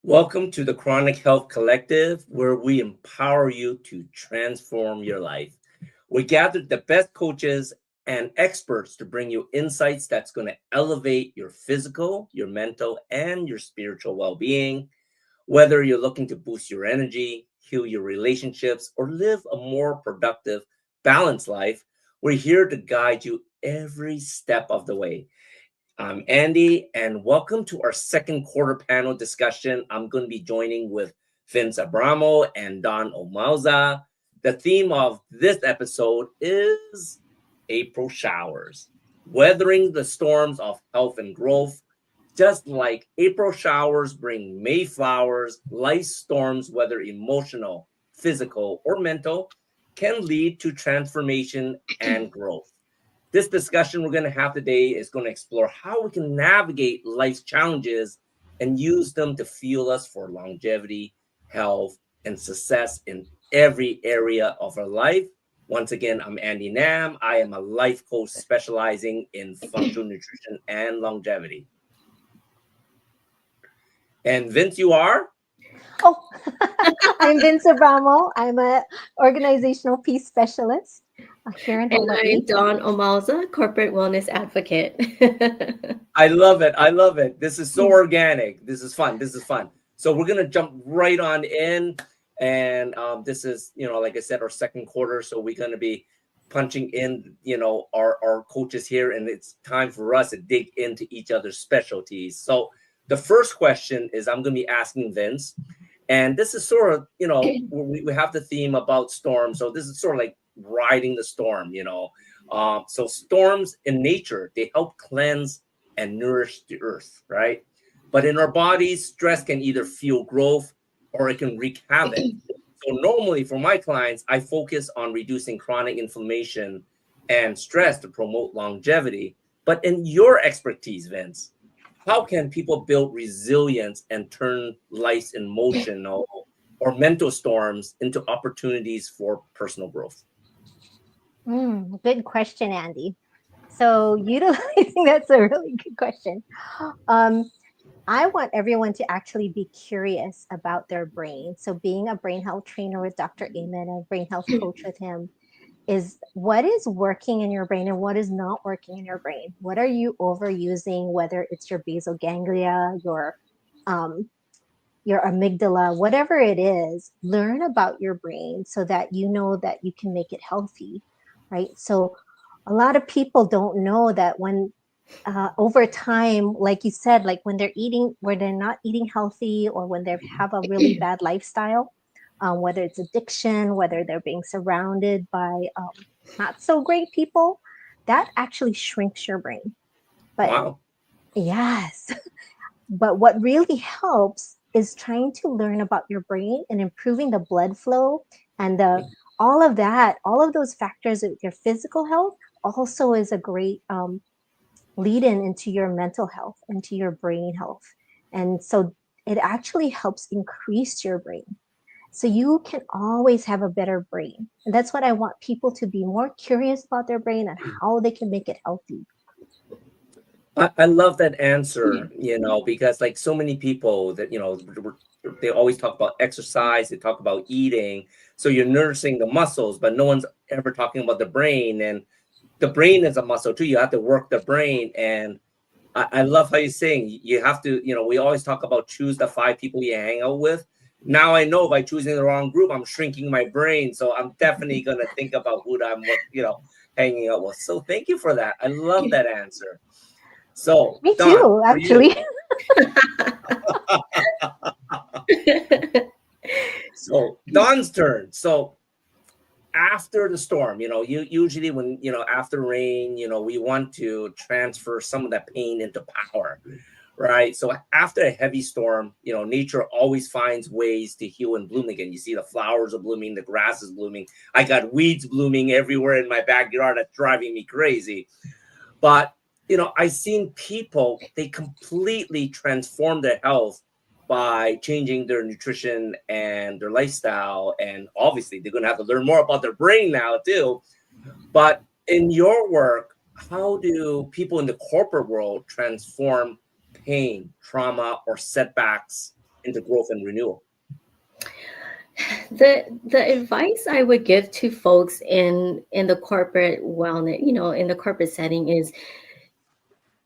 Welcome to the Chronic Health Collective, where we empower you to transform your life. We gathered the best coaches and experts to bring you insights that's going to elevate your physical, your mental, and your spiritual well-being. Whether you're looking to boost your energy, heal your relationships, or live a more productive, balanced life, we're here to guide you every step of the way. I'm Andy, and welcome to our second quarter panel discussion. I'm going to be joining with Vince Abramo and Don Omalza. The theme of this episode is April showers, weathering the storms of health and growth. Just like April showers bring May flowers, life storms, whether emotional, physical, or mental, can lead to transformation and growth. This discussion we're going to have today is going to explore how we can navigate life's challenges and use them to fuel us for longevity, health, and success in every area of our life. Once again, I'm Andy Nam. I am a life coach specializing in functional nutrition and longevity. And Vince, you are? Oh, I'm Vince Abramo. I'm an organizational peace specialist here in And Hawaii. I'm Dawn Omalza, corporate wellness advocate. I love it. I love it. This is so organic. This is fun. This is fun. So we're going to jump right on in. And this is, like I said, our second quarter. So we're going to be punching in, our coaches here. And it's time for us to dig into each other's specialties. So the first question is I'm going to be asking Vince. And this is sort of, we have the theme about storms. So this is sort of like riding the storm, So storms in nature, they help cleanse and nourish the earth, right? But in our bodies, stress can either fuel growth or it can wreak havoc. So normally for my clients, I focus on reducing chronic inflammation and stress to promote longevity. But in your expertise, Vince, how can people build resilience and turn life in motion or mental storms into opportunities for personal growth? Good question, Andy. So utilizing that's a really good question. I want everyone to actually be curious about their brain. So being a brain health trainer with Dr. Amen, a brain health coach with him, is what is working in your brain and what is not working in your brain. What are you overusing, whether it's your basal ganglia, your amygdala, whatever it is, learn about your brain so that you know that you can make it healthy, right? So a lot of people don't know that when over time, like you said, like when they're not eating healthy or when they have a really bad lifestyle, whether it's addiction, whether they're being surrounded by not so great people, that actually shrinks your brain. But Wow. yes, but what really helps is trying to learn about your brain and improving the blood flow and all of that, all of those factors of your physical health also is a great lead in into your mental health, into your brain health. And so it actually helps increase your brain. So you can always have a better brain. And that's what I want people to be more curious about their brain and how they can make it healthy. I love that answer, because like so many people that, they always talk about exercise, they talk about eating. So you're nursing the muscles, but no one's ever talking about the brain. And the brain is a muscle too. You have to work the brain. And I love how you're saying you have to, we always talk about choose the 5 people you hang out with. Now I know by choosing the wrong group, I'm shrinking my brain. So I'm definitely going to think about who I'm, hanging out with. So thank you for that. I love that answer. So, Me Don, too, for you. actually. So Don's turn. So after the storm, you usually when, after rain, we want to transfer some of that pain into power, right? So after a heavy storm, nature always finds ways to heal and bloom again. You see the flowers are blooming, the grass is blooming. I got weeds blooming everywhere in my backyard. That's driving me crazy. But, I've seen people, they completely transform their health by changing their nutrition and their lifestyle. And obviously, they're going to have to learn more about their brain now, too. But in your work, how do people in the corporate world transform pain, trauma, or setbacks into growth and renewal? The advice I would give to folks in the corporate wellness, in the corporate setting is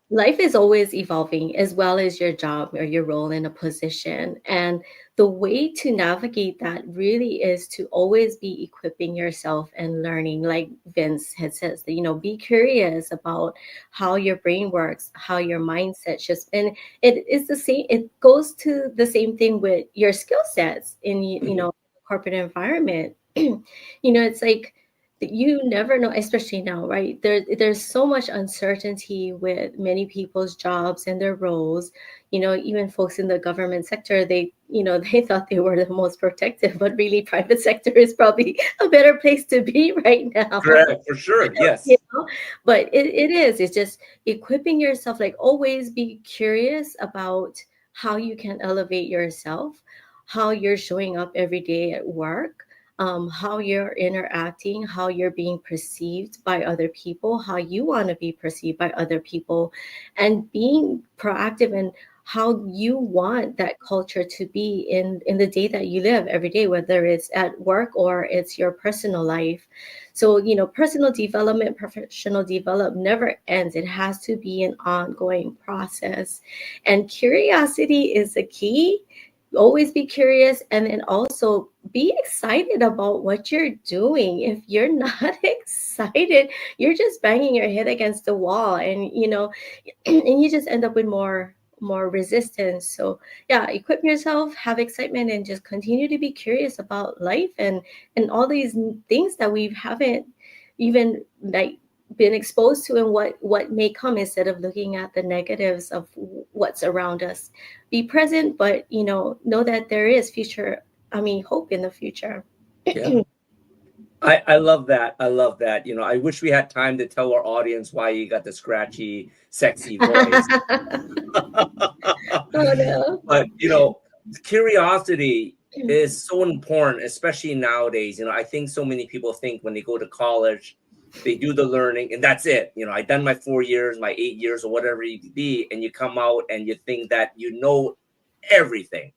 life is always evolving as well as your job or your role in a position. And the way to navigate that really is to always be equipping yourself and learning, like Vince had says, that, be curious about how your brain works, how your mindset shifts. And it is the same, it goes to the same thing with your skill sets in, Mhm. corporate environment. It's like, you never know, especially now, right? There's so much uncertainty with many people's jobs and their roles. Even folks in the government sector, they, they thought they were the most protected, but really private sector is probably a better place to be right now. Correct, for sure. you Yes. know but it's just equipping yourself, like always be curious about how you can elevate yourself, how you're showing up every day at work, how you're interacting, how you're being perceived by other people, how you want to be perceived by other people, and being proactive in how you want that culture to be in the day that you live every day, whether it's at work or it's your personal life. So, personal development, professional development never ends. It has to be an ongoing process. And curiosity is the key. Always be curious, and then also be excited about what you're doing. If you're not excited, you're just banging your head against the wall, and and you just end up with more resistance. So yeah, equip yourself, have excitement, and just continue to be curious about life and all these things that we haven't even like been exposed to, and what may come, instead of looking at the negatives of what's around us. Be present, but know that there is future, I mean, hope in the future. Yeah. I love that. I love that. I wish we had time to tell our audience why you got the scratchy, sexy voice. Oh no. But curiosity is so important, especially nowadays. I think so many people think when they go to college, they do the learning and that's it. I done my 4 years, my 8 years, or whatever it be, and you come out and you think that you know everything,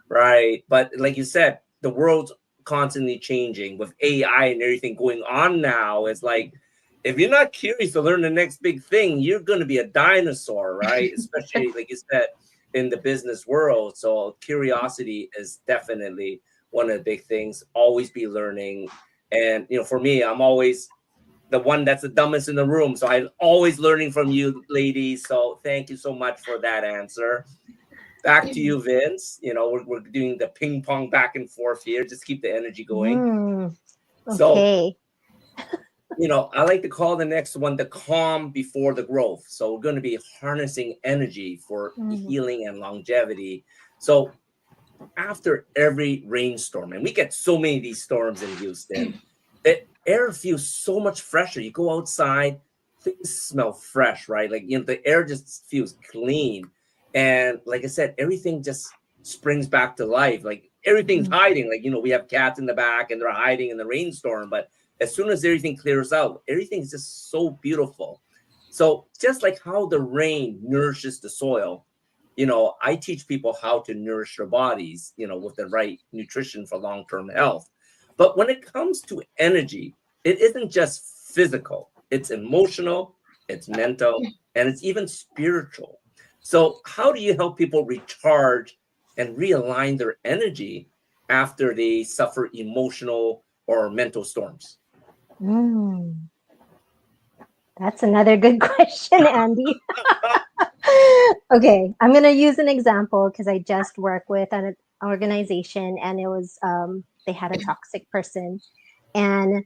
right? But like you said, the world's constantly changing with AI and everything going on now. It's like if you're not curious to learn the next big thing, you're going to be a dinosaur, right? Especially like you said in the business world. So curiosity is definitely one of the big things. Always be learning. And for me, I'm always the one that's the dumbest in the room. So I'm always learning from you, ladies. So thank you so much for that answer. Back to you, Vince. We're doing the ping pong back and forth here. Just keep the energy going. So, Okay. I like to call the next one the calm before the growth. So we're going to be harnessing energy for Mm. healing and longevity. So after every rainstorm, and we get so many of these storms in Houston, the air feels so much fresher. You go outside, things smell fresh, right? Like, the air just feels clean. And like I said, everything just springs back to life. Like everything's Mm. hiding. Like, we have cats in the back and they're hiding in the rainstorm. But as soon as everything clears out, everything's just so beautiful. So just like how the rain nourishes the soil, I teach people how to nourish their bodies, with the right nutrition for long-term health. But when it comes to energy, it isn't just physical, it's emotional, it's mental, and it's even spiritual. So, how do you help people recharge and realign their energy after they suffer emotional or mental storms? Mm. That's another good question, Andy. Okay, I'm gonna use an example because I just work with an organization, and it was they had a toxic person, and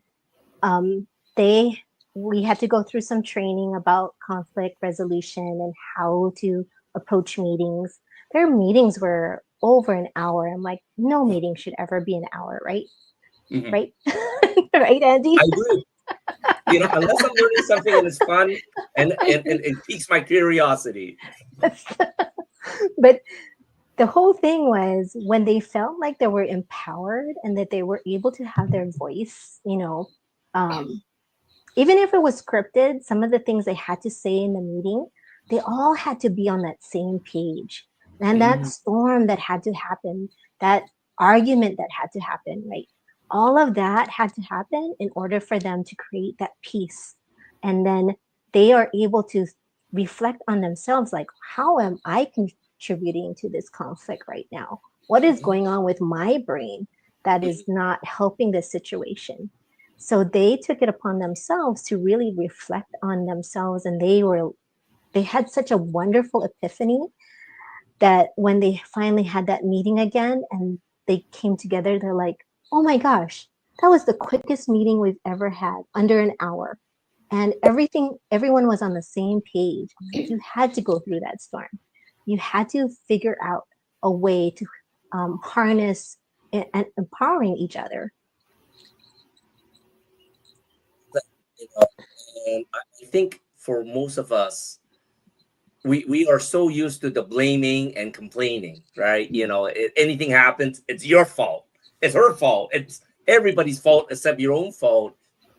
um, they we had to go through some training about conflict resolution and how to approach meetings. Their meetings were over an hour. I'm like, no meeting should ever be an hour, right? Mhm. Right, right, Andy. I agree. Unless I'm learning something and it's fun and it piques my curiosity. But the whole thing was when they felt like they were empowered and that they were able to have their voice, um, even if it was scripted, some of the things they had to say in the meeting, they all had to be on that same page. And that Mm, storm that had to happen, that argument that had to happen, right? All of that had to happen in order for them to create that peace. And then they are able to reflect on themselves like, how am I contributing to this conflict right now? What is mhm. going on with my brain that is not helping the situation? So they took it upon themselves to really reflect on themselves, and they had such a wonderful epiphany that when they finally had that meeting again and they came together, they're like, oh my gosh, that was the quickest meeting we've ever had, under an hour. And everyone was on the same page. I'm like, you had to go through that storm. You had to figure out a way to harness and empowering each other. You know, and I think for most of us, we are so used to the blaming and complaining, right? Anything happens, it's your fault, it's her fault, it's everybody's fault except your own fault.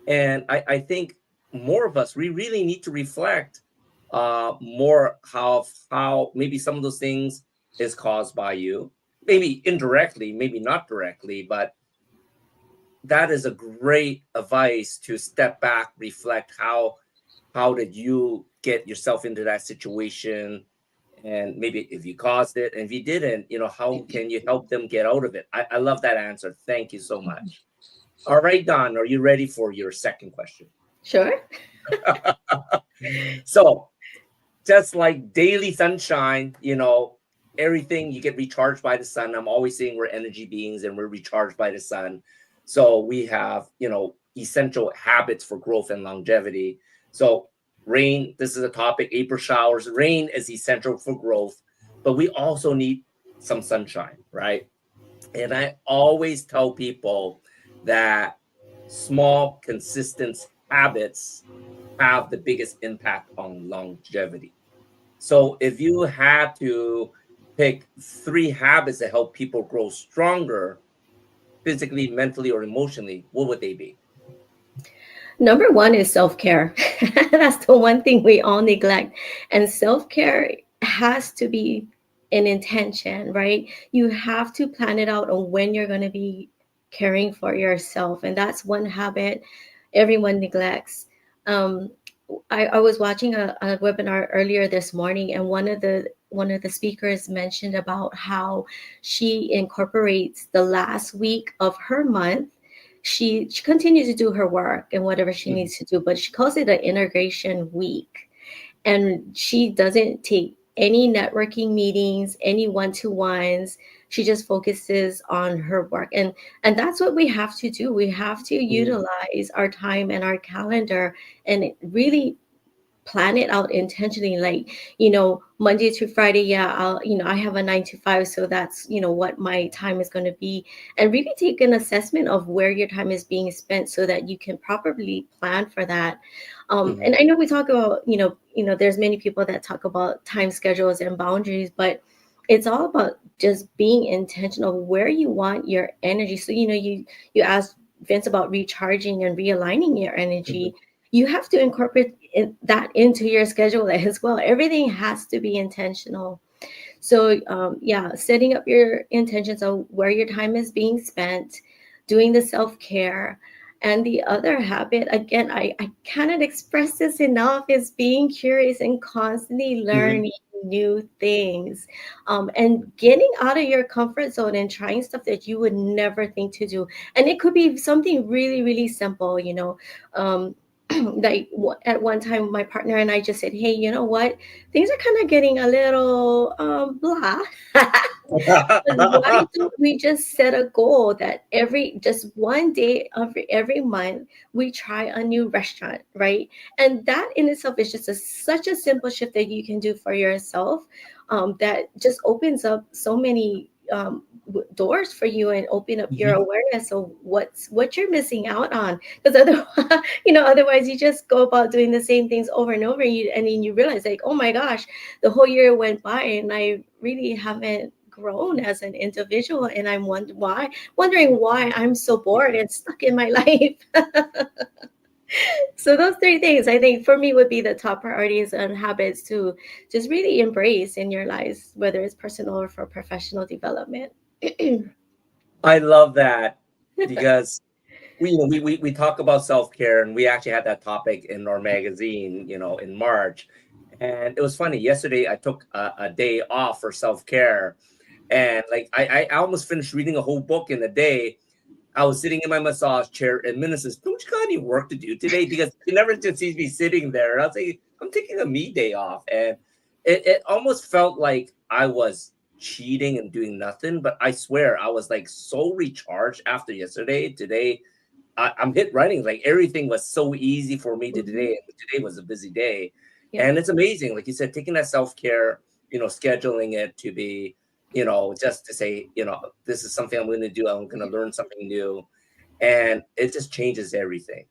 And I think more of us, we really need to reflect more how maybe some of those things is caused by you, maybe indirectly, maybe not directly, but that is a great advice to step back, reflect how did you get yourself into that situation, and maybe if you caused it, and if you didn't, how can you help them get out of it? I love that answer. Thank you so much. All right, Don, are you ready for your second question? Sure. So just like daily sunshine, everything, you get recharged by the sun. I'm always saying we're energy beings and we're recharged by the sun. So we have, essential habits for growth and longevity. So rain, this is a topic, April showers. Rain is essential for growth, but we also need some sunshine, right? And I always tell people that small, consistent habits have the biggest impact on longevity. So if you had to pick three habits that help people grow stronger physically, mentally, or emotionally, what would they be? Number one is self care. That's the one thing we all neglect. And self care has to be an intention, right? You have to plan it out on when you're going to be caring for yourself. And that's one habit everyone neglects. Um, I was watching a webinar earlier this morning, and one of the speakers mentioned about how she incorporates the last week of her month. She continues to do her work and whatever she Mhm. needs to do, but she calls it an integration week. And she doesn't take any networking meetings, any one-to-ones. She just focuses on her work. And that's what we have to do. We have to Mhm. utilize our time and our calendar and really plan it out intentionally, like, Monday to Friday, yeah, I have a 9 to 5, so that's what my time is going to be. And really take an assessment of where your time is being spent so that you can properly plan for that. Mhm. And I know we talk about, there's many people that talk about time schedules and boundaries, but it's all about just being intentional where you want your energy. So you asked Vince about recharging and realigning your Mhm. energy. You have to incorporate that into your schedule as well. Everything has to be intentional. So, yeah, setting up your intentions of where your time is being spent, doing the self care. And the other habit, again, I cannot express this enough, is being curious and constantly Mhm. learning new things, and getting out of your comfort zone and trying stuff that you would never think to do. And it could be something really, really simple, Um, like at one time, my partner and I just said, "Hey, you know what? Things are kind of getting a little blah." Why don't we just set a goal that just one day of every month we try a new restaurant, right? And that in itself is just such a simple shift that you can do for yourself, that just opens up so many doors for you and open up your Mhm. awareness of what you're missing out on. Because otherwise, otherwise you just go about doing the same things over and over, and then you realize, like, oh my gosh, the whole year went by and I really haven't grown as an individual, and I'm wondering why I'm so bored and stuck in my life. So those three things, I think, for me would be the top priorities and habits to just really embrace in your lives, whether it's personal or for professional development. I love that because we talk about self-care, and we actually had that topic in our magazine, in March. And it was funny. Yesterday, I took a day off for self-care, and like I almost finished reading a whole book in a day. I was sitting in my massage chair, and Minna says, "Don't you got any work to do today?" Because she never just sees me sitting there. And I was like, "I'm taking a me day off," and it almost felt like I was cheating and doing nothing. But I swear, I was like so recharged after yesterday. Today, I'm hit running. Like everything was so easy for me to Mhm. today. Today was a busy day, Yeah. and it's amazing. Like you said, taking that self-care, scheduling it to be, just to say, this is something I'm going to do. I'm going to learn something new, and it just changes everything.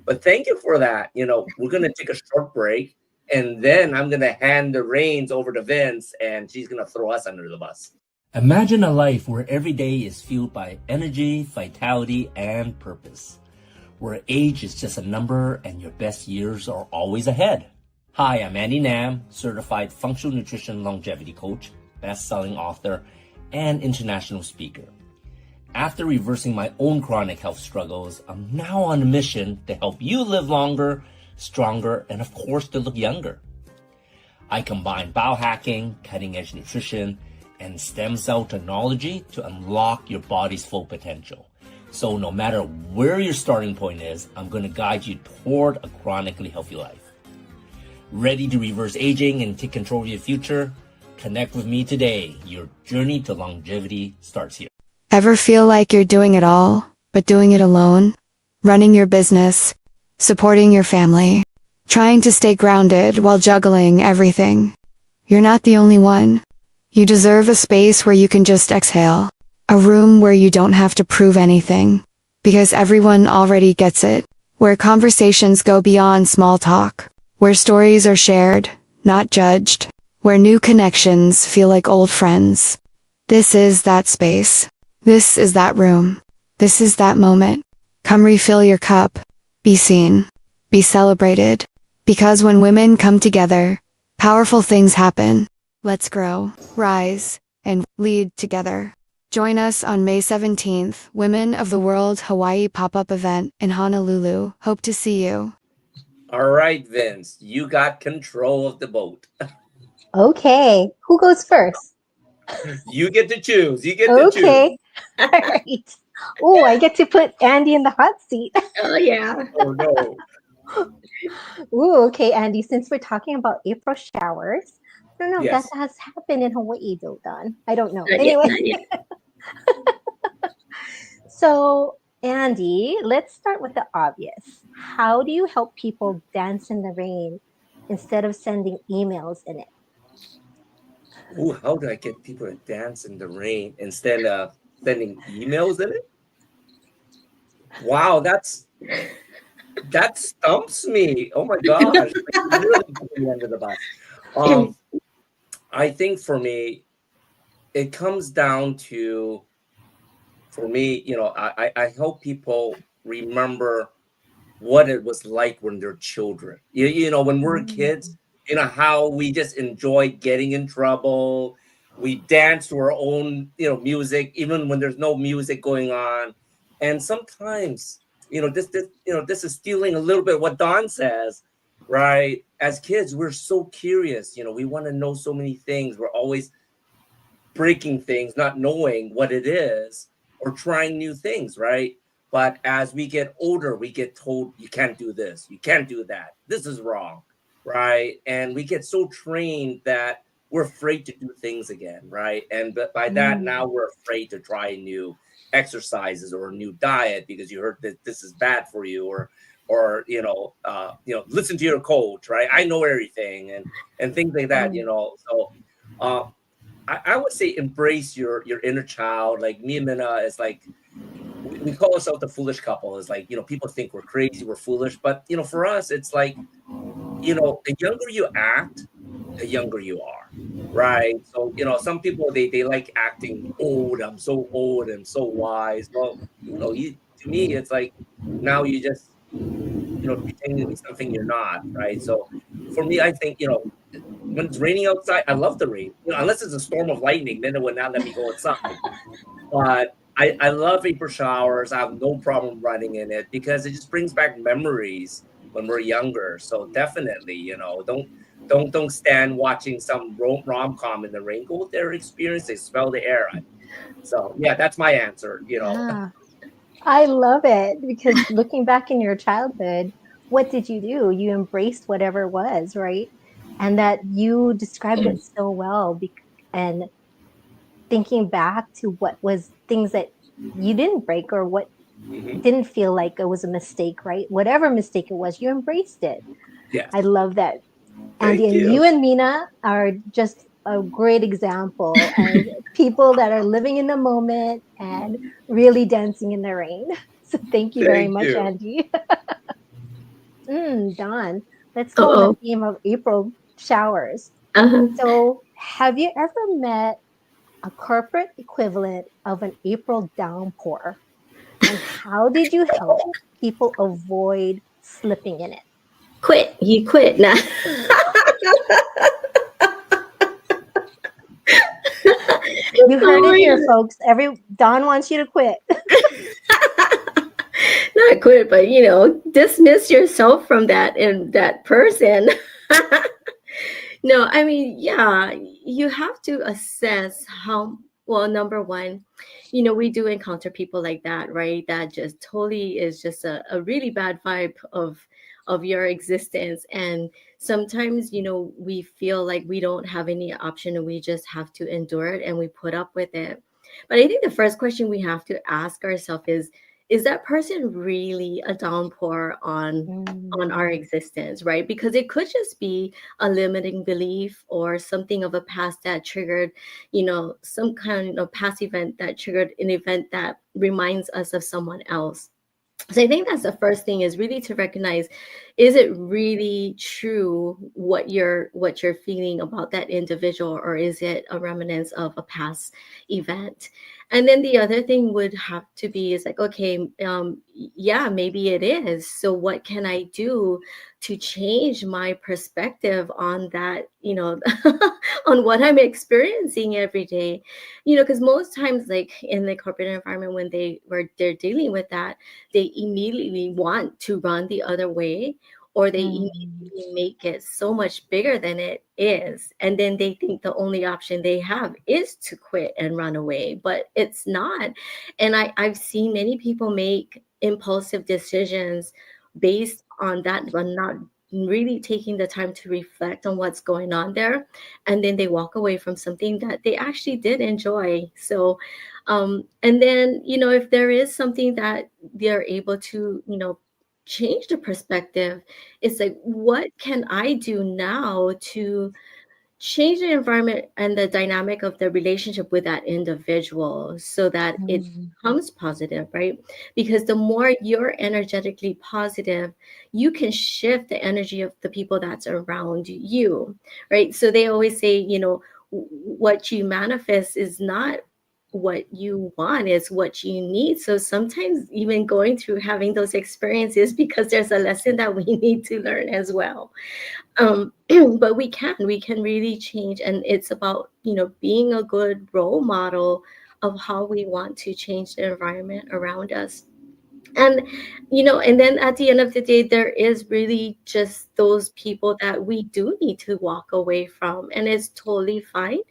But thank you for that. We're going to take a short break, and then I'm going to hand the reins over to Vince, and she's going to throw us under the bus. Imagine a life where every day is fueled by energy, vitality, and purpose, where age is just a number and your best years are always ahead. Hi, I'm Andy Nam, certified functional nutrition longevity coach, best-selling author, and international speaker. After reversing my own chronic health struggles, I'm now on a mission to help you live longer, stronger, and of course to look younger. I combine biohacking, cutting-edge nutrition, and stem cell technology to unlock your body's full potential. So no matter where your starting point is, I'm going to guide you toward a chronically healthy life. Ready to reverse aging and take control of your future? Connect with me today. Your journey to longevity starts here. Ever feel like you're doing it all, but doing it alone? Running your business, supporting your family, trying to stay grounded while juggling everything. You're not the only one. You deserve a space where you can just exhale. A room where you don't have to prove anything. Because everyone already gets it. Where conversations go beyond small talk. Where stories are shared, not judged. Where new connections feel like old friends. This is that space. This is that room. This is that moment. Come refill your cup. Be seen. Be celebrated. Because when women come together, powerful things happen. Let's grow, rise, and lead together. Join us on May 17th, Women of the World Hawaii pop-up event in Honolulu. Hope to see you. All right, Vince, you got control of the boat. Okay, who goes first? You get to choose. You get to choose. Okay, all right. Oh, I get to put Andy in the hot seat. Oh yeah. Oh no. Ooh, okay, Andy, since we're talking about April showers, I don't know if that Yes. has happened in Hawaii though, Don. I don't know. Not yet. Anyway, Not yet. so Andy, let's start with the obvious. How do you help people dance in the rain instead of sending emails in it? Ooh, how do I get people to dance in the rain instead of sending emails in it? Wow, that stumps me. Oh my gosh. Like, really putting me under the bus. Um, I think for me, it comes down to, for me, I help people remember what it was like when they're children. When we're kids, Mm. how we just enjoy getting in trouble. We dance to our own, music, even when there's no music going on. And sometimes, this is stealing a little bit what Don says, right? As kids, we're so curious. We want to know so many things. We're always breaking things, not knowing what it is, or trying new things, right? But as we get older, we get told, you can't do this, you can't do that, this is wrong, right? And we get so trained that we're afraid to do things again, right? And but by that, Mm. now we're afraid to try new exercises or a new diet because you heard that this is bad for you, or listen to your coach, right? I know everything, and things like that, Mm. so uh, I would say embrace your inner child. Like me and Minna is like we call ourselves the foolish couple. It's like, people think we're crazy, we're foolish, but for us, it's like, the younger you act, the younger you are. Right. So, some people they like acting old. I'm so old and so wise. Well, to me, it's like now you just pretending to be something you're not, right? So for me, I think, when it's raining outside, I love the rain. Unless it's a storm of lightning, then it would not let me go outside. But I love vapor showers. I have no problem running in it because it just brings back memories when we're younger. So definitely, don't stand watching some rom-com in the rain. Go there, experience it, smell the air. So yeah, that's my answer. Yeah, I love it because looking back in your childhood, what did you do? You embraced whatever was, right? And that you described it so well. And thinking back to what was things that you didn't break or what Mhm. didn't feel like it was a mistake, right? Whatever mistake it was, you embraced it. Yes. I love that. Andy, Thank and you. you and Mina are just a great example of people that are living in the moment and really dancing in the rain. So thank you very Thank much, you. Andy. Don, let's go on the Uh-oh. theme of April showers. Uh-huh. So, have you ever met a corporate equivalent of an April downpour? And how did you help people avoid slipping in it? Quit. He quit. Nah. You heard Oh it my here, God. folks. Don wants you to quit. Not quit, but dismiss yourself from that and that person. No, I mean, yeah, you have to assess how well, number one, we do encounter people like that, right? That just totally is just a really bad vibe of your existence. And sometimes, we feel like we don't have any option and we just have to endure it and we put up with it. But I think the first question we have to ask ourselves is that person really a downpour on our Mm, existence, right? Because it could just be a limiting belief or something of a past that triggered, some kind of past event that triggered an event that reminds us of someone else. So I think that's the first thing, is really to recognize, is it really true what you're feeling about that individual, or is it a remnants of a past event? And then the other thing would have to be is like, okay, yeah, maybe it is. So what can I do to change my perspective on that, on what I'm experiencing every day? Because most times, like in the corporate environment, when they're dealing with that, they immediately want to run the other way, or they mm, immediately make it so much bigger than it is, and then they think the only option they have is to quit and run away, but it's not. And I've seen many people make impulsive decisions based on that, but not really taking the time to reflect on what's going on there, and then they walk away from something that they actually did enjoy. So and then, if there is something that they're able to, change the perspective, it's like, what can I do now to change the environment and the dynamic of the relationship with that individual so that it mm, becomes positive, right? Because the more you're energetically positive, you can shift the energy of the people that's around you, right? So they always say, what you manifest is not what you want, is what you need. So sometimes even going through having those experiences, because there's a lesson that we need to learn as well. um but we can really change, and it's about being a good role model of how we want to change the environment around us. And and then at the end of the day, there is really just those people that we do need to walk away from, and it's totally fine.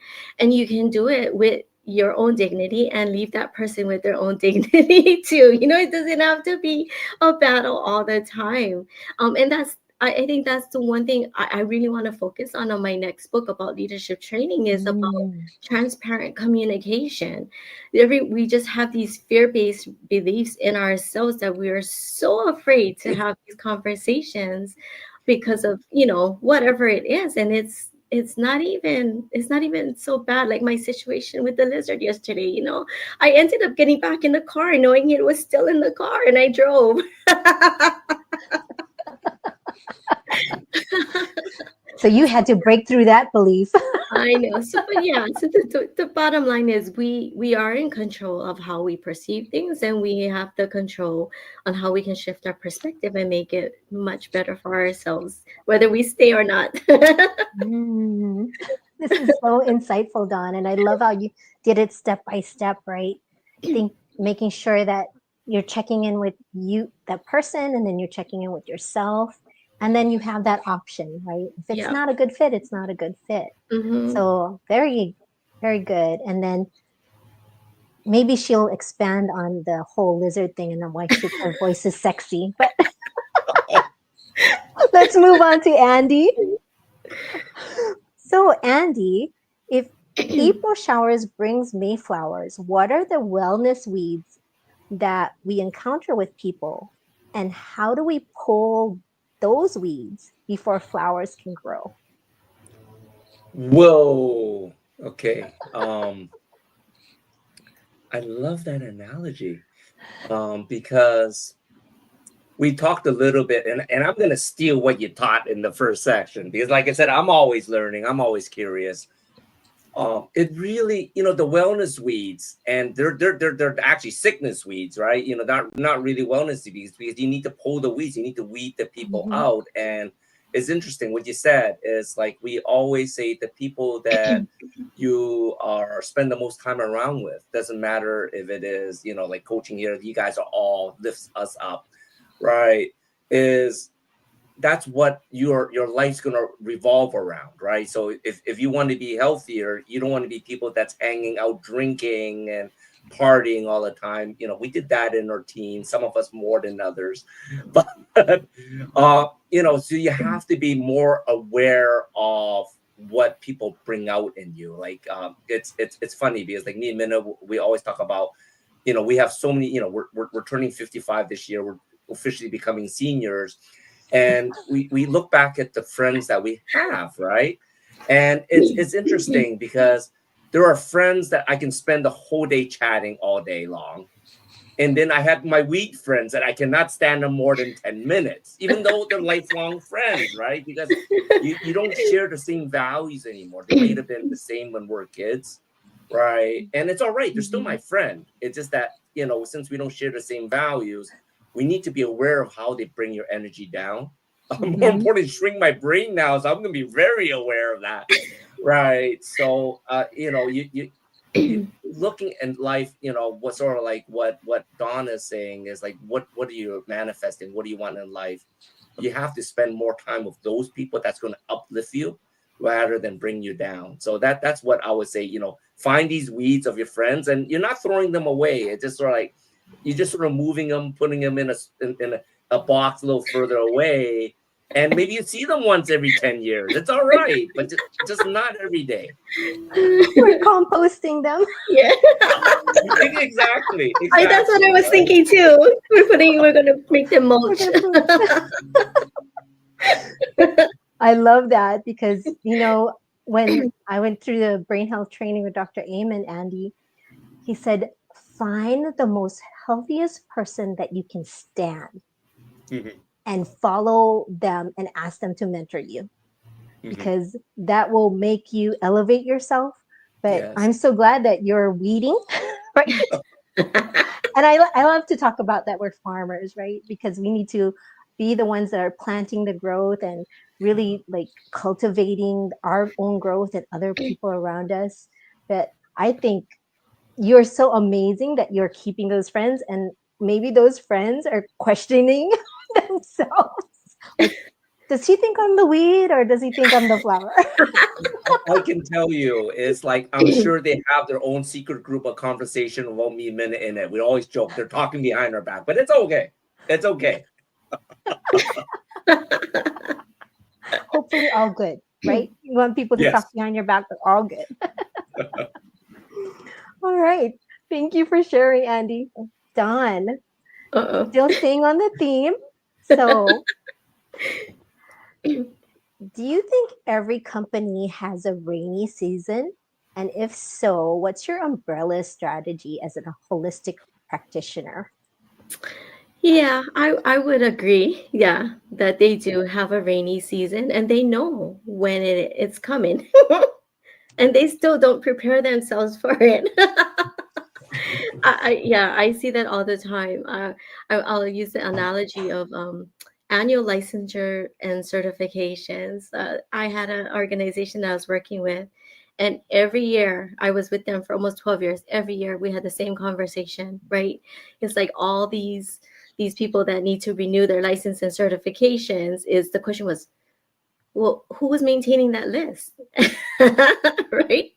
And you can do it with your own dignity and leave that person with their own dignity too. It doesn't have to be a battle all the time. And I think that's the one thing I really want to focus on my next book about leadership training, is about mm. transparent communication. We just have these fear-based beliefs in ourselves that we are so afraid to have these conversations because of whatever it is. And it's not even so bad. Like my situation with the lizard yesterday, I ended up getting back in the car knowing it was still in the car, and I drove. So you had to break through that belief. I know. So, but yeah. So the bottom line is we are in control of how we perceive things, and we have the control on how we can shift our perspective and make it much better for ourselves, whether we stay or not. Mm. This is so insightful, Don, and I love how you did it step by step, right? Think making sure that you're checking in with you, that person, and then you're checking in with yourself, and then you have that option, right? If it's Yeah. not a good fit, it's not a good fit. Mm-hmm. So very, very good. And then maybe she'll expand on the whole lizard thing and then why her voice is sexy. But let's move on to Andy. So, Andy, if April showers brings Mayflowers, what are the wellness weeds that we encounter with people? And how do we pull those weeds before flowers can grow? Whoa. Okay. I love that analogy. Because we talked a little bit, and I'm going to steal what you taught in the first section because, like I said, I'm always learning, I'm always curious. It really, the wellness weeds, and they're actually sickness weeds, right? Not really wellness weeds because you need to pull the weeds, you need to weed the people out. And it's interesting what you said is like we always say the people that you are spend the most time around with, doesn't matter if it is like coaching here, you guys are all lifts us up, right? Is that's what your life's going to revolve around, right? So if you want to be healthier, you don't want to be people that's hanging out drinking and partying all the time. We did that in our teens, some of us more than others, but so you have to be more aware of what people bring out in you. Like it's funny because like me and Minna, we always talk about we have so many, we're turning 55 this year, we're officially becoming seniors, and we look back at the friends that we have, right? And it's interesting because there are friends that I can spend the whole day chatting all day long, and then I had my weed friends that I cannot stand them more than 10 minutes, even though they're lifelong friends, right? Because you don't share the same values anymore. They might have been the same when we were kids, right? And it's all right, they're still my friend. It's just that since we don't share the same values, we need to be aware of how they bring your energy down. More importantly, shrink my brain now, so I'm gonna be very aware of that, right? So you looking at life, what sort of like what Dawn is saying is like what are you manifesting, what do you want in life? You have to spend more time with those people that's going to uplift you rather than bring you down. So that's what I would say. Find these weeds of your friends, and you're not throwing them away. It's just sort of like you're just sort of moving them, putting them in a box a little further away, and maybe you see them once every 10 years. It's all right, but just not every day. We're composting them. Yeah. Exactly. That's what I was thinking too. We're gonna make them mulch. I love that because when I went through the brain health training with Dr. Amen, Andy, he said, find the most healthiest person that you can stand and follow them and ask them to mentor you, because that will make you elevate yourself. But I'm so glad that you're weeding, right? And I love to talk about that we're farmers, right? Because we need to be the ones that are planting the growth and really like cultivating our own growth and other people around us. But I think you're so amazing that you're keeping those friends, and maybe those friends are questioning themselves. Like, does he think I'm the weed or does he think I'm the flower? I can tell you, it's like I'm sure they have their own secret group of conversation about me a minute in it. We always joke they're talking behind our back, but it's okay. It's okay. Hopefully all good, right? You want people to talk behind your back, but all good. All right. Thank you for sharing, Andy. Dawn, still staying on the theme. So, do you think every company has a rainy season? And if so, what's your umbrella strategy as a holistic practitioner? Yeah, I would agree. Yeah, that they do have a rainy season and they know when it's coming. And they still don't prepare themselves for it. Yeah, I see that all the time. I'll use the analogy of annual licensure and certifications. I had an organization that I was working with, and every year I was with them for almost 12 years. Every year we had the same conversation, right? It's like all these people that need to renew their license and certifications. Is the question was, well, who was maintaining that list? Right?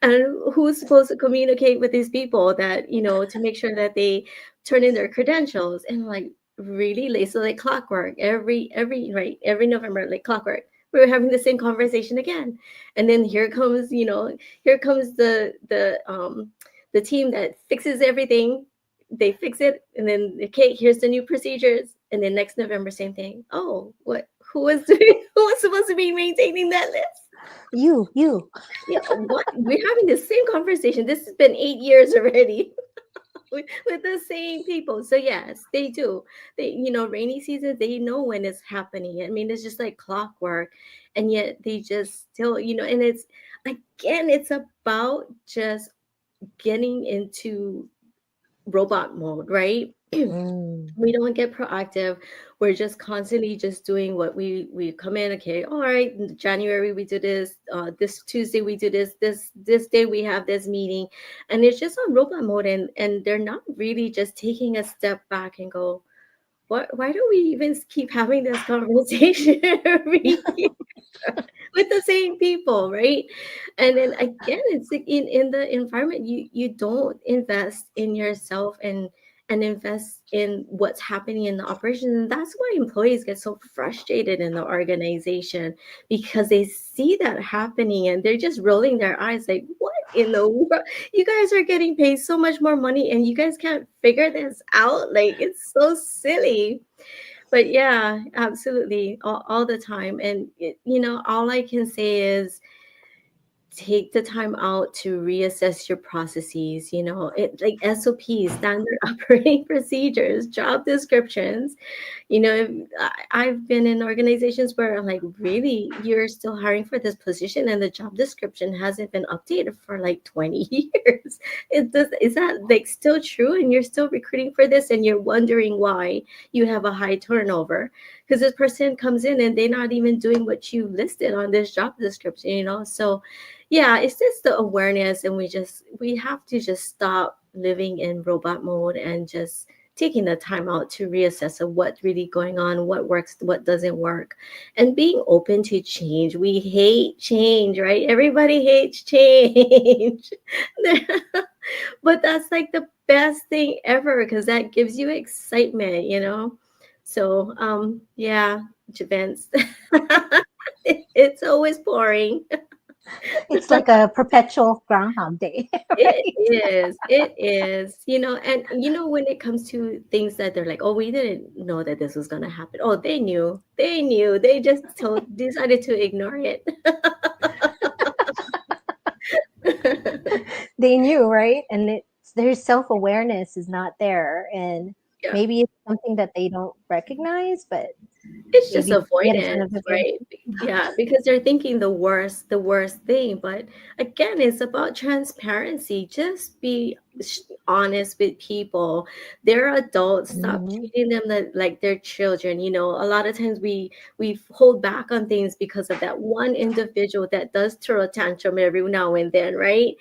And who's supposed to communicate with these people that, to make sure that they turn in their credentials? And like really late, so like clockwork, every November, like clockwork, we were having the same conversation again. And then here comes the team that fixes everything. They fix it, and then okay, here's the new procedures. And then next November, same thing. Oh, what? Who was doing? Who was supposed to be maintaining that list? You. Yeah, what? We're having the same conversation. This has been 8 years already with the same people. So yes, they do. Rainy season, they know when it's happening. I mean, it's just like clockwork. And yet they just still, and it's again, it's about just getting into robot mode, right? Mm. We don't get proactive. We're just constantly just doing what we come in. Okay, all right, in January we do this, this Tuesday we do this day we have this meeting, and it's just on robot mode, and they're not really just taking a step back and go, why do we even keep having this conversation every year with the same people, right? And then again, it's like in the environment, you don't invest in yourself and invest in what's happening in the operation. And that's why employees get so frustrated in the organization, because they see that happening and they're just rolling their eyes like, what in the world? You guys are getting paid so much more money and you guys can't figure this out. Like, it's so silly. But yeah, absolutely, all the time. And all I can say is take the time out to reassess your processes, it like SOPs, standard operating procedures, job descriptions. I've been in organizations where I'm like, really, you're still hiring for this position and the job description hasn't been updated for like 20 years. Is that like still true? And you're still recruiting for this and you're wondering why you have a high turnover, because this person comes in and they're not even doing what you listed on this job description, so yeah, it's just the awareness, and we have to just stop living in robot mode and just taking the time out to reassess of what's really going on, what works, what doesn't work, and being open to change. We hate change, right? Everybody hates change. But that's like the best thing ever, because that gives you excitement. So yeah, Vince. It's always boring. It's like a perpetual Groundhog Day. It Right? is. It is. And when it comes to things that they're like, oh, we didn't know that this was gonna happen. Oh, they knew. They knew. They just decided to ignore it. They knew, right? And their self-awareness is not there, and Yeah. maybe it's something that they don't recognize, but It's just maybe get in front avoidance, of the face. right? Yeah, because they're thinking the worst thing. But again, it's about transparency. Just be honest with people. They're adults. Stop Mhm. treating them like they're children. A lot of times we hold back on things because of that one individual that does throw a tantrum every now and then, right?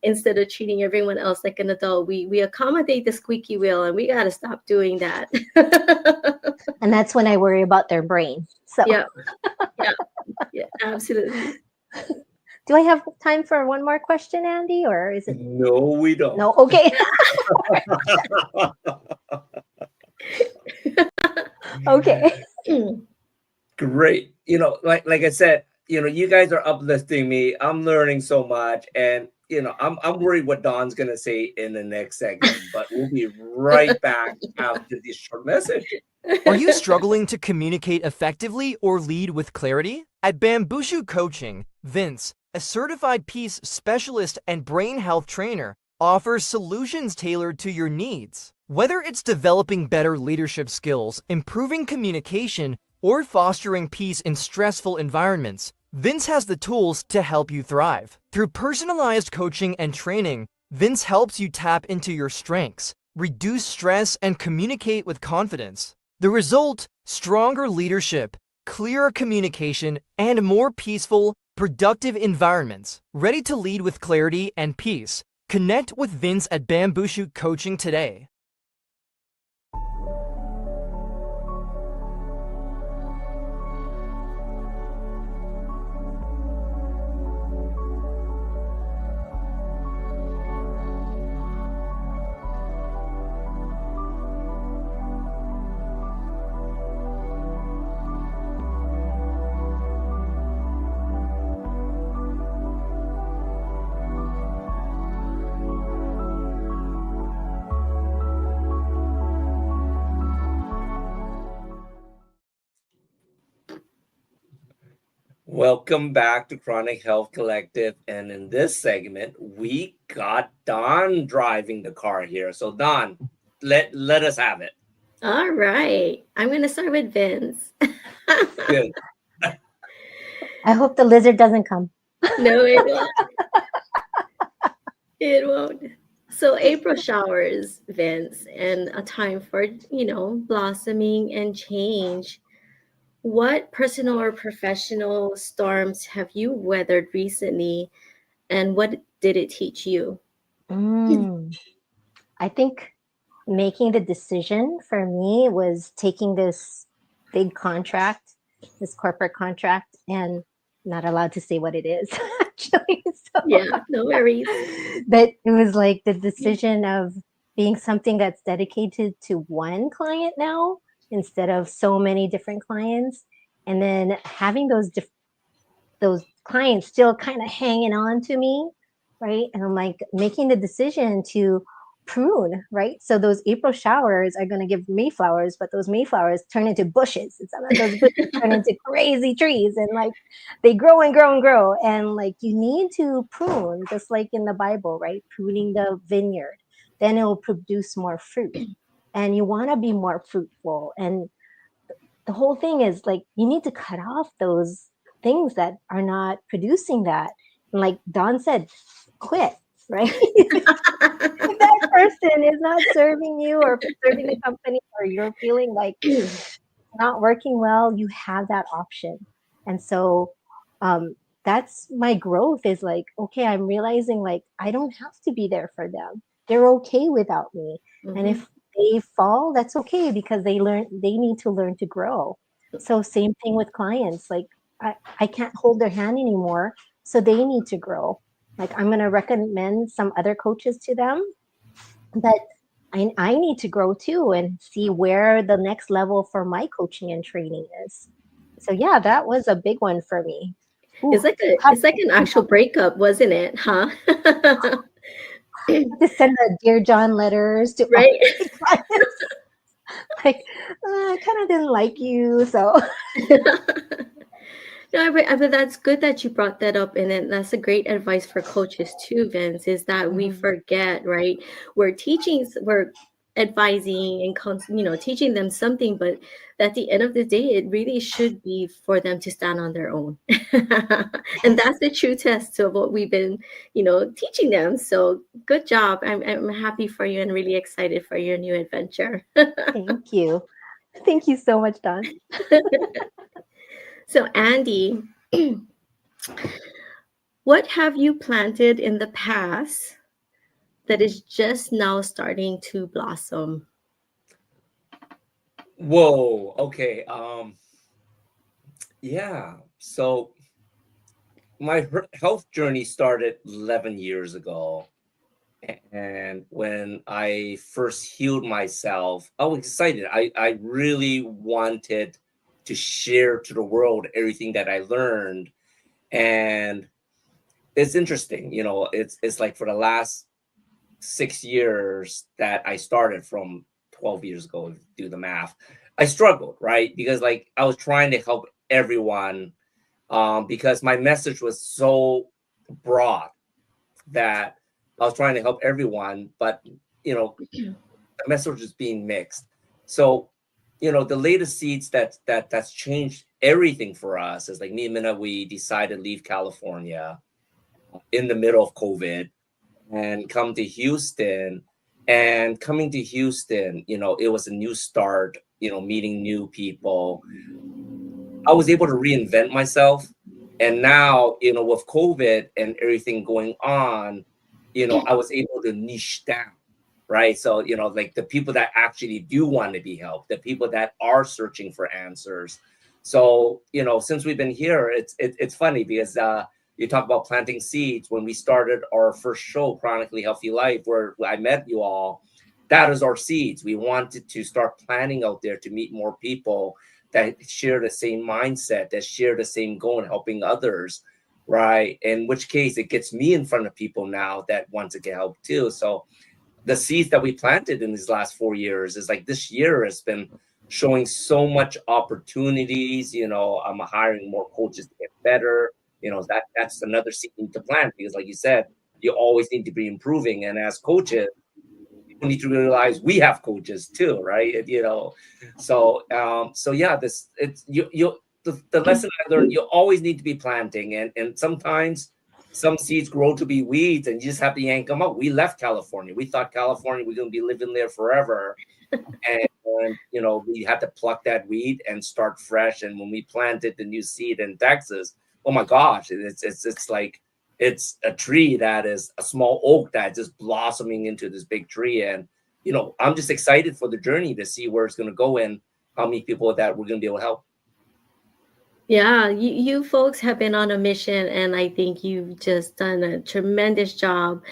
Instead of treating everyone else like an adult, we accommodate the squeaky wheel, and we got to stop doing that. And that's when I worry about their brain. So, Yeah. Yeah, yeah, absolutely. do I have time for one more question, Andy, or is it No, we don't. no? Okay. Okay. Great. Like I said, you guys are uplifting me. I'm learning so much, and I'm worried what Don's gonna say in the next segment. But we'll be right back after this short message. Are you struggling to communicate effectively or lead with clarity? At Bambushu Coaching, Vince, a certified peace specialist and brain health trainer, offers solutions tailored to your needs. Whether it's developing better leadership skills, improving communication, or fostering peace in stressful environments, Vince has the tools to help you thrive. Through personalized coaching and training, Vince helps you tap into your strengths, reduce stress, and communicate with confidence. The result: stronger leadership, clearer communication, and more peaceful, productive environments. Ready to lead with clarity and peace? Connect with Vince at Bamboo Shoot Coaching today. Welcome back to Chronic Health Collective. And in this segment, we got Don driving the car here. So Don, let us have it. All right. I'm going to start with Vince. Good. I hope the lizard doesn't come. No, it won't. It won't. So April showers, Vince, and a time for, blossoming and change. What personal or professional storms have you weathered recently, and what did it teach you? I think making the decision for me was taking this big contract, this corporate contract, and not allowed to say what it is actually. So, Yeah, no worries. but it was like the decision of being something that's dedicated to one client now instead of so many different clients, and then having those clients still kind of hanging on to me, right? And I'm like making the decision to prune, right? So those April showers are going to give Mayflowers, but those Mayflowers turn into bushes. And some of those bushes turn into crazy trees, and like they grow and grow and grow. And like you need to prune, just like in the Bible, right? Pruning the vineyard, then it will produce more fruit. And you want to be more fruitful. And the whole thing is like you need to cut off those things that are not producing that. And like Don said, quit, right? If that person is not serving you or serving the company, or you're feeling like it's not working well, you have that option. And so that's my growth, is like, okay, I'm realizing like I don't have to be there for them. They're okay without me. Mm-hmm. And if they fall, that's okay, because they need to learn to grow. So same thing with clients. Like I can't hold their hand anymore, so they need to grow. Like I'm going to recommend some other coaches to them, but I need to grow too and see where the next level for my coaching and training is. So yeah, that was a big one for me. Ooh, It's like an actual breakup, wasn't it? Huh? to send the Dear John letters to Right? all my clients. Like, I kind of didn't like you, so. No, but that's good that you brought that up, and then that's a great advice for coaches too, Vince, is that we forget, right? We're advising and teaching them something, but at the end of the day, it really should be for them to stand on their own. And that's the true test of what we've been, teaching them. So good job. I'm happy for you and really excited for your new adventure. Thank you. Thank you so much, Don. So Andy, what have you planted in the past that is just now starting to blossom? Whoa. Okay. Yeah. So my health journey started 11 years ago. And when I first healed myself, I was excited. I really wanted to share to the world everything that I learned. And it's interesting, it's like for the last 6 years that I started from 12 years ago, do the math. I struggled, right? Because like I was trying to help everyone, because my message was so broad that I was trying to help everyone, but the message is being mixed. So, the latest seeds that's changed everything for us is like me and Minna, we decided to leave California in the middle of COVID and come to Houston. And coming to Houston, it was a new start, meeting new people. I was able to reinvent myself. And now, with COVID and everything going on, I was able to niche down, right? So, like the people that actually do want to be helped, the people that are searching for answers. So, since we've been here, it's funny because you talk about planting seeds. When we started our first show, Chronically Healthy Life, where I met you all, that is our seeds. We wanted to start planning out there to meet more people that share the same mindset, that share the same goal and helping others, right? In which case it gets me in front of people now that want to get help too. So the seeds that we planted in these last 4 years is like this year has been showing so much opportunities. I'm hiring more coaches to get better. That's another seed to plant because like you said, you always need to be improving. And as coaches, people need to realize we have coaches too, right? So yeah, this it's the lesson I learned, you always need to be planting, and sometimes some seeds grow to be weeds and you just have to yank them out. We left California. We thought California we're going to be living there forever. And we had to pluck that weed and start fresh. And when we planted the new seed in Texas, oh my gosh, it's like it's a tree that is a small oak that just blossoming into this big tree. And I'm just excited for the journey to see where it's going to go and how many people that we're going to be able to help. Yeah, you folks have been on a mission, and I think you've just done a tremendous job,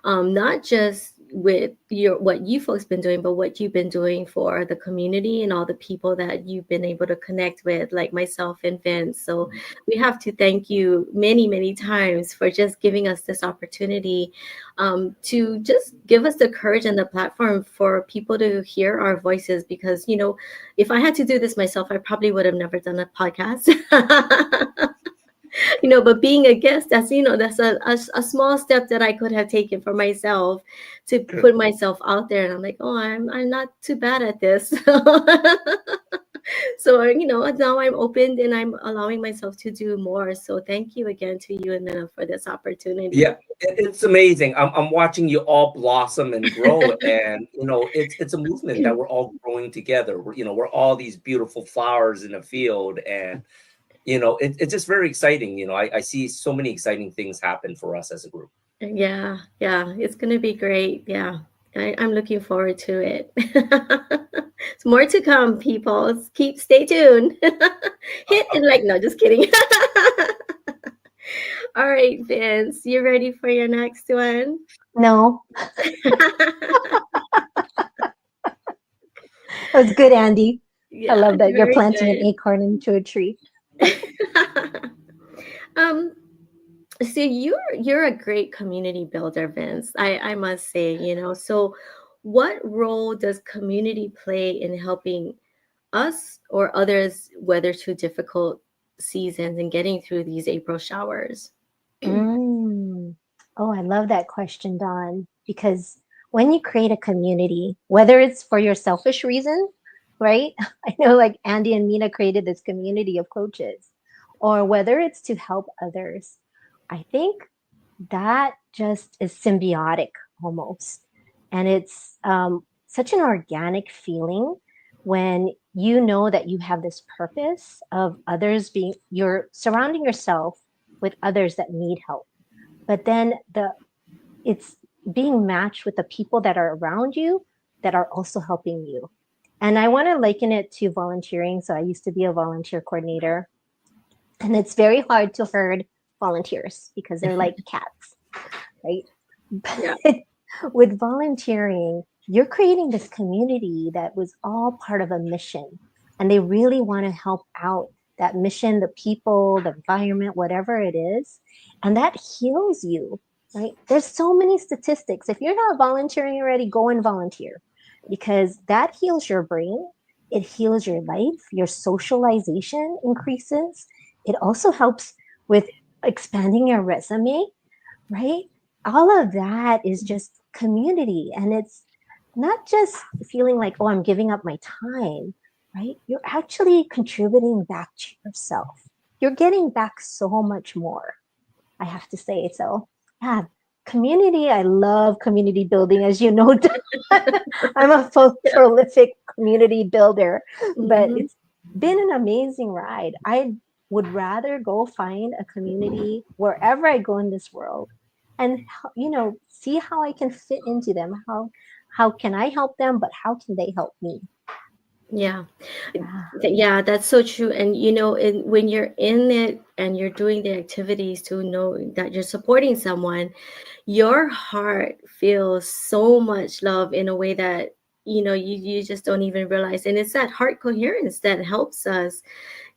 not just with what you folks been doing, but what you've been doing for the community and all the people that you've been able to connect with, like myself and Vince. So we have to thank you many, many times for just giving us this opportunity, to just give us the courage and the platform for people to hear our voices. Because if I had to do this myself, I probably would have never done a podcast. But being a guest, that's a small step that I could have taken for myself to put myself out there. And I'm like, oh, I'm not too bad at this. So now I'm open and I'm allowing myself to do more. So thank you again to you and Nina for this opportunity. Yeah, it's amazing. I'm watching you all blossom and grow, and it's a movement that we're all growing together. We're all these beautiful flowers in a field, and it's just very exciting. I see so many exciting things happen for us as a group. Yeah, it's gonna be great. Yeah, I'm looking forward to it. It's more to come, people. Stay tuned. Hit and like, no, just kidding. All right, Vince, you ready for your next one? No. That was good, Andy. I love that you're planting an acorn into a tree. So you're a great community builder, Vince. I must say, So what role does community play in helping us or others weather through difficult seasons and getting through these April showers? Oh, I love that question, Dawn, because when you create a community, whether it's for your selfish reason, right? I know like Andy and Mina created this community of coaches, or whether it's to help others, I think that just is symbiotic almost. And it's such an organic feeling when you know that you have this purpose of others you're surrounding yourself with others that need help. But then it's being matched with the people that are around you that are also helping you. And I want to liken it to volunteering. So I used to be a volunteer coordinator, and it's very hard to herd volunteers because they're like cats, right? Yeah. But with volunteering, you're creating this community that was all part of a mission, and they really want to help out that mission, the people, the environment, whatever it is, and that heals you, right? There's so many statistics. If you're not volunteering already, go and volunteer, because that heals your brain, it heals your life, your socialization increases. It also helps with expanding your resume, right? All of that is just community, and not just feeling like, oh, I'm giving up my time, right? You're actually contributing back to yourself. You're getting back so much more, I have to say. So, yeah, community, I love community building, as you know. I'm a prolific community builder, but Mhm. it's been an amazing ride. I would rather go find a community wherever I go in this world and see how I can fit into them. How can I help them, but how can they help me? Yeah. Yeah. Yeah, that's so true. And when you're in it and you're doing the activities to know that you're supporting someone, your heart feels so much love in a way that you just don't even realize. And it's that heart coherence that helps us,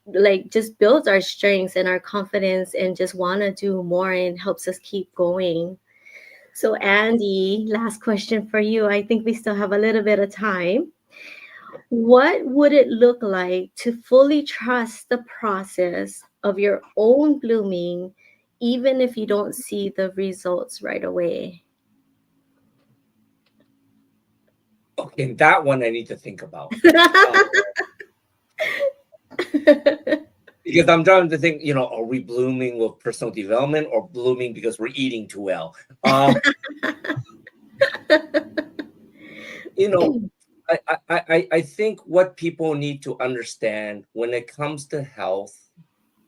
like, just builds our strengths and our confidence and just want to do more and helps us keep going. So, Andy, last question for you. I think we still have a little bit of time. What would it look like to fully trust the process of your own blooming, even if you don't see the results right away? Okay, that one I need to think about. Uh, because I'm trying to think, are we blooming with personal development or blooming because we're eating too well? Um, you know, I think what people need to understand when it comes to health,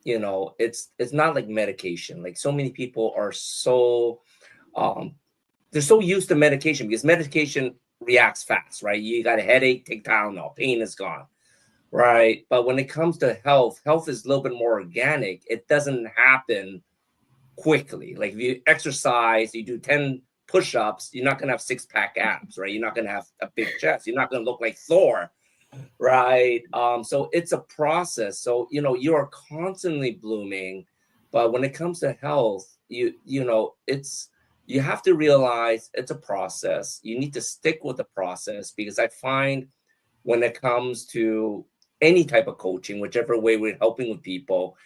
it's not like medication. Like so many people are um they're so used to medication because medication reacts fast, right? You got a headache, take Tylenol, pain is gone, right? But when it comes to health is a little bit more organic. It doesn't happen quickly. Like if you exercise, you do 10 push-ups, you're not gonna have six-pack abs, right? You're not gonna have a big chest. You're not gonna look like Thor, right? So it's a process. So you are constantly blooming, but when it comes to health, it's you have to realize it's a process. You need to stick with the process because I find when it comes to any type of coaching, whichever way we're helping with people,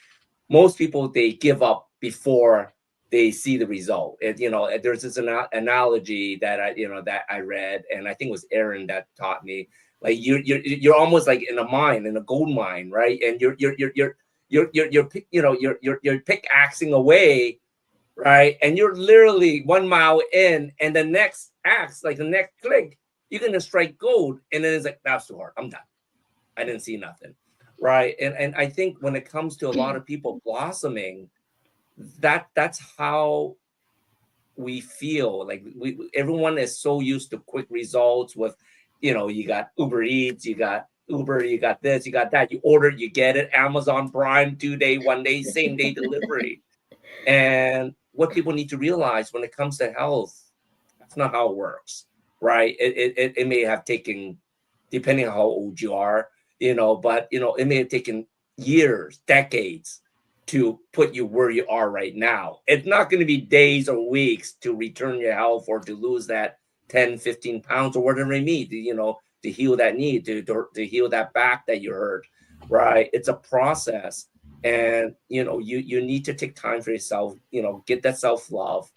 most people they give up before they see the result. There's this analogy that I read, and I think it was Aaron that taught me. Like you're almost like in a mine, in a gold mine, right? And you're pickaxing away, right? And you're literally 1 mile in, and the next axe, like the next click, you're gonna strike gold, and then it's like that's too hard. I'm done. I didn't see nothing, right? And I think when it comes to a lot of people blossoming, that's how we feel. Like everyone is so used to quick results with, you got Uber Eats, you got Uber, you got this, you got that. You order, you get it. Amazon Prime, 2 day, 1 day, same day delivery. And what people need to realize when it comes to health, that's not how it works, right? It may have taken, depending on how old you are, but it may have taken years, decades to put you where you are right now. It's not going to be days or weeks to return your health or to lose that 10, 15 pounds or whatever you need, to heal that knee, to heal that back that you hurt, right? It's a process. And you need to take time for yourself, get that self-love,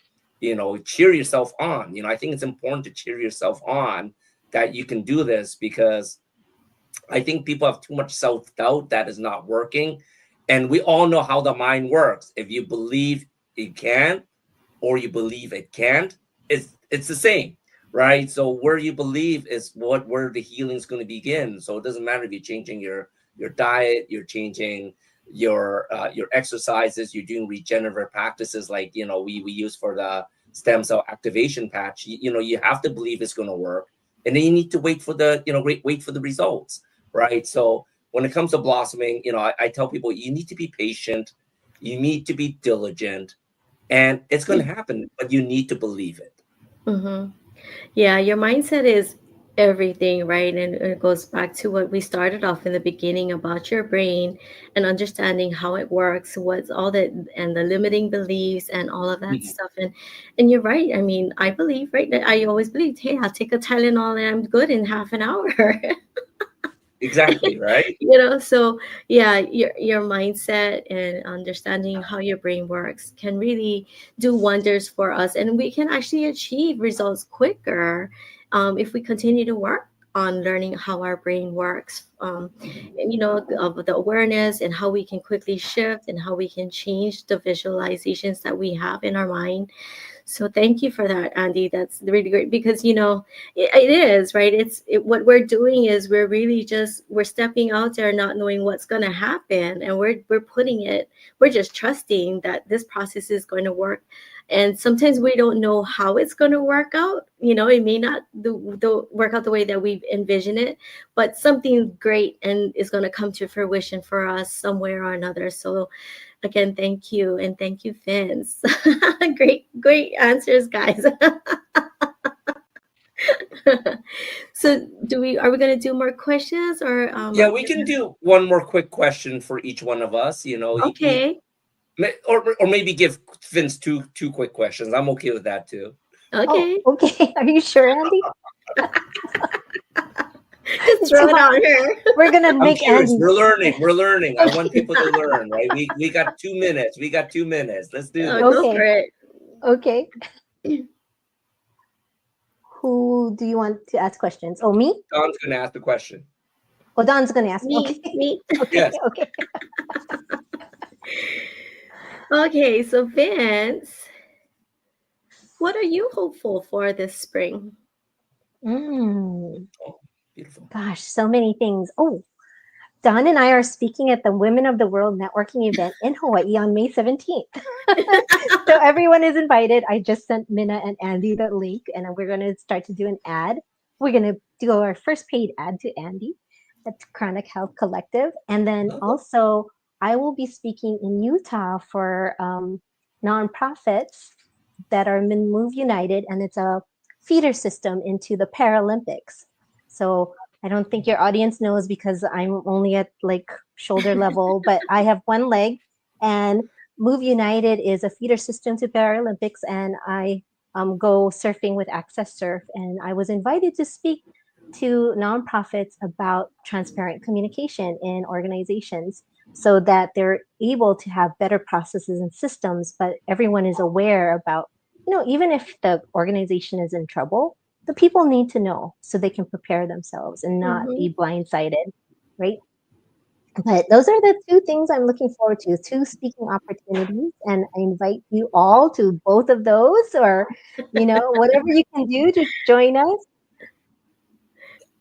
cheer yourself on. I think it's important to cheer yourself on that you can do this, because I think people have too much self-doubt that is not working. And we all know how the mind works. If you believe it can or you believe it can't, it's the same, right? So where you believe is where the healing is going to begin. So it doesn't matter if you're changing your diet, you're changing your exercises, you're doing regenerative practices like we use for the stem cell activation patch. You have to believe it's going to work, and then you need to wait for the wait for the results, right? So when it comes to blossoming, I tell people you need to be patient, you need to be diligent, and it's going to happen, but you need to believe it. Mm-hmm. Yeah, your mindset is everything, right? And it goes back to what we started off in the beginning about your brain and understanding how it works, what's all that, and the limiting beliefs and all of that Mhm. stuff. And you're right. I mean, I believe, right? That I always believed, hey, I'll take a Tylenol and I'm good in half an hour. Exactly, right? So yeah, your mindset and understanding how your brain works can really do wonders for us, and we can actually achieve results quicker if we continue to work on learning how our brain works, and of the awareness and how we can quickly shift and how we can change the visualizations that we have in our mind. So thank you for that, Andy. That's really great because it is right. What we're doing is we're stepping out there, not knowing what's going to happen, and we're just trusting that this process is going to work. And sometimes we don't know how it's going to work out. It may not work out the way that we've envisioned it, but something great and is going to come to fruition for us somewhere or another. So again, thank you. And thank you, Vince. Great answers, guys. So are we going to do more questions or? Yeah, we can do one more quick question for each one of us. Okay. Or maybe give Vince two quick questions. I'm okay with that too. Okay. Oh, okay. Are you sure, Andy? Just throw it on her. We're gonna make curious. Andy. We're learning. I want people to learn, right? We got 2 minutes. Let's do this. Go for it. Okay. Who do you want to ask questions? Oh, me? Don's gonna ask the question. Oh, Don's gonna ask. Me. Okay. Me. Okay. Yes. Okay. Okay. So Vince, what are you hopeful for this spring? Beautiful. Gosh, so many things. Oh, Don and I are speaking at the Women of the World networking event in Hawaii on May 17th. So everyone is invited. I just sent Minna and Andy the link, and we're going to start to do an ad. We're going to do our first paid ad to Andy at Chronic Health Collective. And then also, I will be speaking in Utah for nonprofits that are Move United, and it's a feeder system into the Paralympics. So I don't think your audience knows because I'm only at like shoulder level, but I have one leg, and Move United is a feeder system to Paralympics, and I go surfing with Access Surf, and I was invited to speak to nonprofits about transparent communication in organizations so that they're able to have better processes and systems, but everyone is aware about, even if the organization is in trouble, the people need to know so they can prepare themselves and not be blindsided, right? But those are the two things I'm looking forward to, two speaking opportunities. And I invite you all to both of those, or, whatever you can do to join us.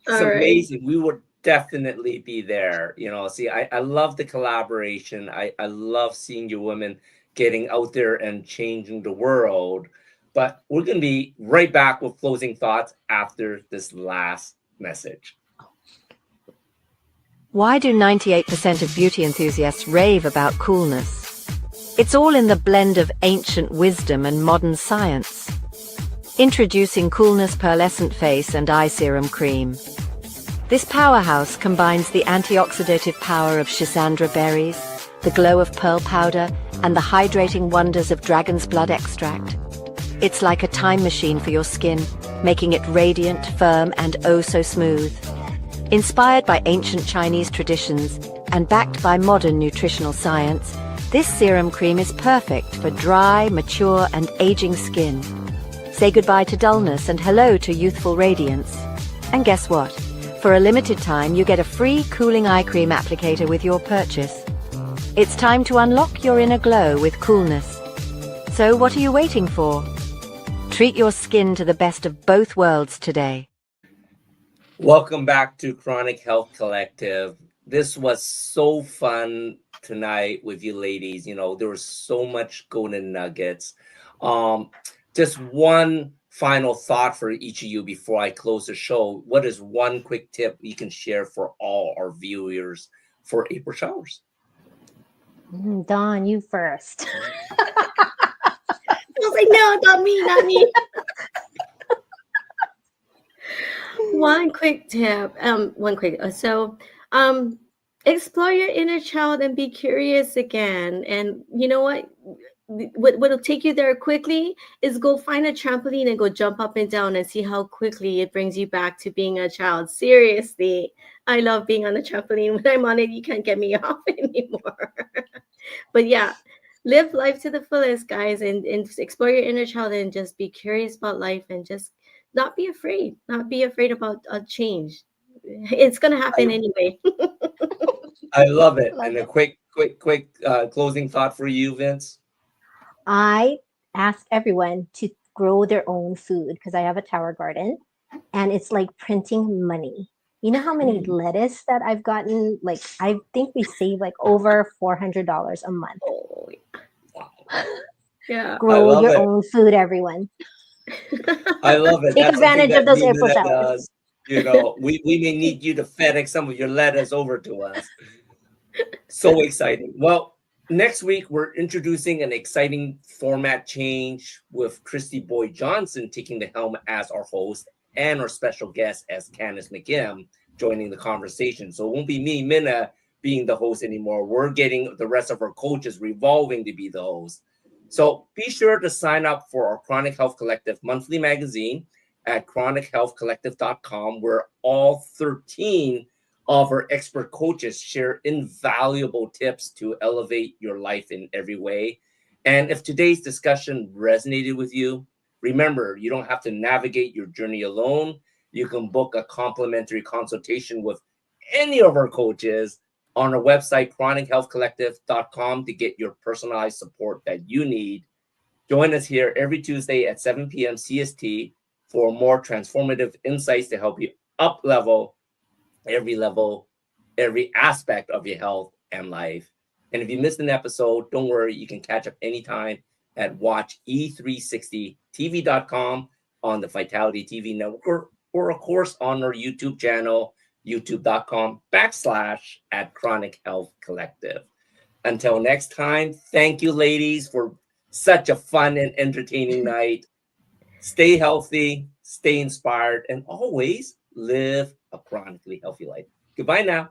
It's amazing. We would definitely be there. See, I love the collaboration. I love seeing you women getting out there and changing the world. But we're going to be right back with closing thoughts after this last message. Why do 98% of beauty enthusiasts rave about coolness? It's all in the blend of ancient wisdom and modern science. Introducing Coolness Pearlescent Face and Eye Serum Cream. This powerhouse combines the antioxidative power of schisandra berries, the glow of pearl powder, and the hydrating wonders of dragon's blood extract. It's like a time machine for your skin, making it radiant, firm, and oh so smooth. Inspired by ancient Chinese traditions and backed by modern nutritional science, this serum cream is perfect for dry, mature, and aging skin. Say goodbye to dullness and hello to youthful radiance. And guess what? For a limited time, you get a free cooling eye cream applicator with your purchase. It's time to unlock your inner glow with coolness. So what are you waiting for? Treat your skin to the best of both worlds today. Welcome back to Chronic Health Collective. This was so fun tonight with you ladies. There was so much golden nuggets. Just one final thought for each of you before I close the show. What is one quick tip you can share for all our viewers for April showers? Dawn, you first. I was like, no, not me. One quick tip. Explore your inner child and be curious again. And you know what'll take you there quickly is go find a trampoline and go jump up and down and see how quickly it brings you back to being a child. Seriously, I love being on the trampoline. When I'm on it, you can't get me off anymore. But yeah, live life to the fullest, guys, and explore your inner child and just be curious about life and just not be afraid. Not be afraid about a change. It's gonna happen anyway. I love it. Love And a it. quick closing thought for you, Vince. I ask everyone to grow their own food because I have a tower garden and it's like printing money. You know how many lettuce that I've gotten? Like, I think we save like over $400 a month. Oh, Wow. yeah. I Grow love your it. own food, everyone. I love it. Take That's something advantage that of those Nina April that showers. does. You know, we may need you to FedEx some of your lettuce over to us. So exciting. Well, next week we're introducing an exciting format change with Christy Boyd Johnson taking the helm as our host and our special guest as Candice McKim joining the conversation. So it won't be me, Minna, being the host anymore. We're getting the rest of our coaches revolving to be the host. So be sure to sign up for our Chronic Health Collective monthly magazine at chronichealthcollective.com, where all 13 of our expert coaches share invaluable tips to elevate your life in every way. And if today's discussion resonated with you, remember, you don't have to navigate your journey alone. You can book a complimentary consultation with any of our coaches on our website, chronichealthcollective.com, to get your personalized support that you need. Join us here every Tuesday at 7 p.m. CST for more transformative insights to help you up level, every aspect of your health and life. And if you missed an episode, don't worry, you can catch up anytime at watche360tv.com on the Vitality TV network, or of course on our YouTube channel, youtube.com/at Chronic Health Collective. Until next time, thank you, ladies, for such a fun and entertaining night. Stay healthy, stay inspired, and always live a chronically healthy life. Goodbye now.